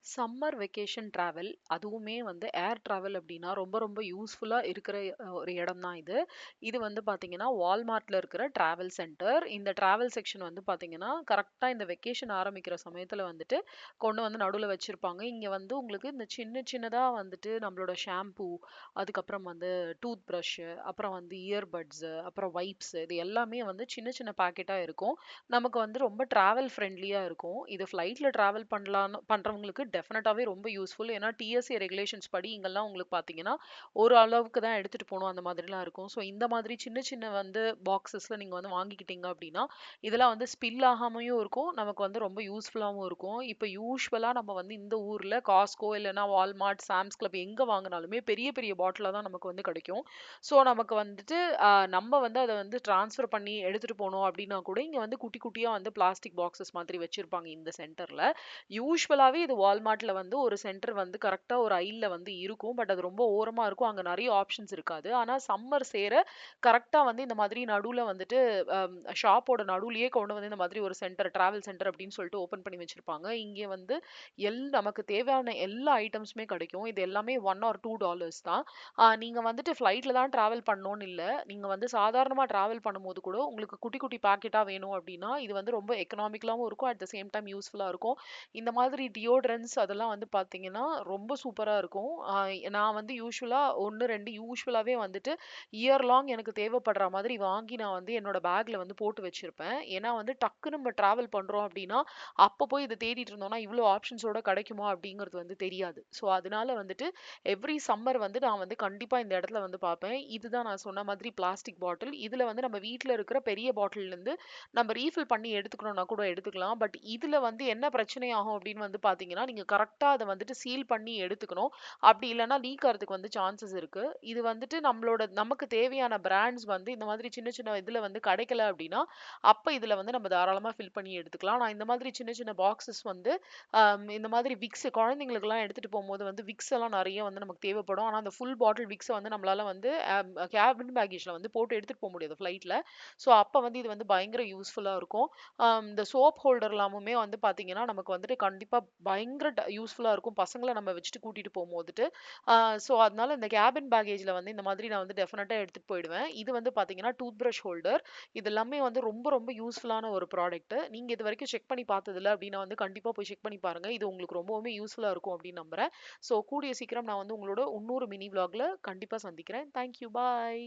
Summer vacation travel அதுவுமே வந்து ஏர் travel அப்படின்னா ரொம்ப ரொம்ப யூஸ்ஃபுல்லா இருக்கிற ஒரு இடம் தான் இது. இது வந்து பாத்தீங்கன்னா வால்மார்ட்ல இருக்கிற டிராவல் சென்டர். இந்த டிராவல் செக்ஷன் வந்து பாத்தீங்கன்னா கரெக்டா இந்த வெக்கேஷன் ஆரம்பிக்கிற சமயத்துல வந்துட்டு கொண்டு வந்து நடுவுல வச்சிருப்பாங்க. இங்க வந்து உங்களுக்கு இந்த சின்ன சின்னதா வந்துட்டு நம்மளோட ஷாம்பூ, அதுக்கப்புறம் வந்து டூத் பிரஷ், அப்புறம் வந்து இயர்பட்ஸ், அப்புறம் வைப்ஸ், இது எல்லாமே வந்து சின்ன சின்ன பாக்கெட்டா இருக்கும். நமக்கு வந்து ரொம்ப டிராவல் ஃப்ரெண்ட்லியா இருக்கும். இது ஃப்ளைட்ல டிராவல் பண்ணலான்னு பண்றவங்களுக்கு டெஃபினட்டாவே ரொம்ப யூஸ்ஃபுல். ஏன்னா டிஎஸ்ஏ ரெகுலேஷன்ஸ் படி இங்கெல்லாம் உங்களுக்கு பார்த்தீங்கன்னா, ஒரு அளவுக்கு தான் எடுத்துட்டு போணும் அந்த மாதிரிலாம் இருக்கும். ஸோ இந்த மாதிரி சின்ன சின்ன வந்து பாக்ஸஸ்ல நீங்க வந்து வாங்கிக்கிட்டீங்க அப்படின்னா, இதெல்லாம் வந்து ஸ்பில் ஆகாமயும் இருக்கும். நமக்கு வந்து ரொம்ப யூஸ்ஃபுல்லாவும் இருக்கும். இப்ப யூசுவலா நம்ம வந்து இந்த ஊர்ல காஸ்ட்கோ இல்லன்னா வால்மார்ட், சாம்ஸ் கிளப் எங்க வாங்குனாலுமே பெரிய பெரிய பாட்டிலா தான் நமக்கு வந்து கிடைக்கும். ஸோ நமக்கு வந்துட்டு நம்ம வந்து அத வந்து ட்ரான்ஸ்ஃபர் பண்ணி எடுத்துட்டு போணும் அப்டின்னா கூட, இங்க வந்து குட்டி குட்டியா வந்து பிளாஸ்டிக் பாக்ஸஸ் மாதிரி வச்சிருப்பாங்க இந்த சென்டர்ல. யூசுவலாவே இது வால்மார்ட்ல வந்து ஒரு சென்டர் வந்து கரெக்ட்டா ஒரு ஐல்ல வந்து இருக்கும். பட் அது ரொம்ப ஓரமா இருக்கும். அங்க நெறைய ஆப்ஷன்ஸ் இருக்காது. ஆனா சம்மர் சேர கரெக்ட்டா வந்து இந்த மாதிரி நடுவுல வந்துட்டு ஷாப்போட நடுவுலயே கொண்டு வந்து இந்த மாதிரி ஒரு சென்டர், டிராவல் சென்டர் அப்டின்னு சொல்லிட்டு ஓப்பன் பண்ணி வச்சிருப்பாங்க. இங்க வந்து நமக்கு தேவையான எல்லா ஐட்டம்ஸுமே கிடைக்கும். இது எல்லாமே $1 ஆர் $2 தான். நீங்க வந்துட்டு ஃப்ளைட்ல தான் டிராவல் பண்ணணும்னு இல்ல. நீங்க வந்து சாதாரணமா டிராவல் பண்ணும்போது கூட உங்களுக்கு குட்டி குட்டி பாக்கெட்டா வேணும் அப்டின்னா, இது வந்து ரொம்ப எக்கனாமிக்கலாவும் இருக்கும். அட் த சேம் டைம் யூஸ்ஃபுல்லா இருக்கும். இந்த மாதிரி டியோடரண்ட்ஸ் அதெல்லாம் வந்து பாத்தீங்கன்னா, ரொம்ப சூப்பரா இருக்கும். நான் வந்து யூசுவலா 1, 2 யூசுவலாவே வந்துட்டு இயர் லாங் எனக்கு தேவைப்படுற மாதிரி வாங்கி நான் வந்து என்னோட பேக்ல வந்து போட்டு வச்சிருப்பேன். ஏன்னா வந்து டக்குனு நம்ம டிராவல் பண்றோம் அப்டின்னா, அப்ப போய் இத தேடிட்டு இருந்தோம்னா, இவ்ளோ ஆப்ஷன்ஸோட கிடைக்குமா அப்டிங்கிறது வந்து தெரியாது. ஸோ அதனால வந்துட்டு எவ்ரி சம்மர் வந்து நான் வந்து கண்டிப்பா இந்த இடத்துல வந்து பார்ப்பேன். இதுதான் நான் சொன்ன மாதிரி பிளாஸ்டிக் பாட்டில். இதுல வந்து நம்ம வீட்ல இருக்கிற பெரிய பாட்டில்ல இருந்து நம்ம ரீஃபில் பண்ணி எடுத்துக்கணும்னா கூட எடுத்துக்கலாம். பட் இதுல வந்து என்ன பிரச்சனை ஆகும் அப்படின்னு வந்து பார்த்தீங்கன்னா, நீங்க கரெக்ட்டா அத வந்துட்டு சீல் பண்ணி எடுத்துக்கணும். அப்படி இல்லன்னா லீக் ஆறதுக்கு வந்து சான்சஸ் இருக்கு. இது வந்துட்டு நமக்கு தேவையான பிராண்ட்ஸ் வந்து இந்த மாதிரி சின்ன சின்ன இதுல வந்து கிடைக்கல அப்படின்னா, அப்ப இதுல வந்து நம்ம தாராளமா ஃபில் பண்ணி எடுத்துக்கலாம். நான் இந்த மாதிரி சின்ன சின்ன பாக்ஸஸ் வந்து இந்த மாதிரி விக்ஸ் குழந்தைங்களுக்கெல்லாம் எடுத்துட்டு போம்போது வந்து விக்ஸ் எல்லாம் நெறைய வந்து நமக்கு தேவைப்படும். ஆனா, அந்த ஃபுல் பாட்டில் விக்ஸ வந்து நம்மளால வந்து கேபின் பேக்கேஜ்ல வந்து போட்டு எடுத்துட்டு போ முடியாது ஃப்ளைட்ல. ஸோ அப்ப வந்து இது வந்து பயங்கர யூஸ்ஃபுல்லா இருக்கும். இந்த சோப் ஹோல்டர் எல்லாமுமே வந்து பார்த்தீங்கன்னா, நமக்கு வந்துட்டு கண்டிப்பா பயங்கர யூஸ்ஃபுல்லா இருக்கும். பசங்கள நம்ம வச்சுட்டு கூட்டிட்டு போம்போதுட்டு. அ ஸோ அதனால இந்த கேபின் பேக்கேஜ்ல வந்து இந்த மாதிரி நான் வந்து டெஃபினட்டா எடுத்துட்டு போயிடுவேன். இது வந்து பார்த்தீங்கன்னா, டூத் பிரஷ் ஹோல்டர். இது எல்லாமே வந்து ரொம்ப ரொம்ப யூஸ்ஃபுல்லான ஒரு ப்ராடக்ட். நீங்க இதுவரைக்கும் செக் பண்ணி பார்த்ததில்ல அப்டின்னா வந்து கண்டிப்பா போய் செக் பண்ணி பாருங்க. இது உங்களுக்கு ரொம்பவுமே யூஸ்ஃபுல்லா இருக்கும் அப்டின்னு நம்புறேன். ஸோ கூடிய சீக்கிரம் நான் வந்து உங்களோட இன்னொரு மினி விளாக்ல கண்டிப்பா சந்திக்கிறேன். Thank you. பாய்.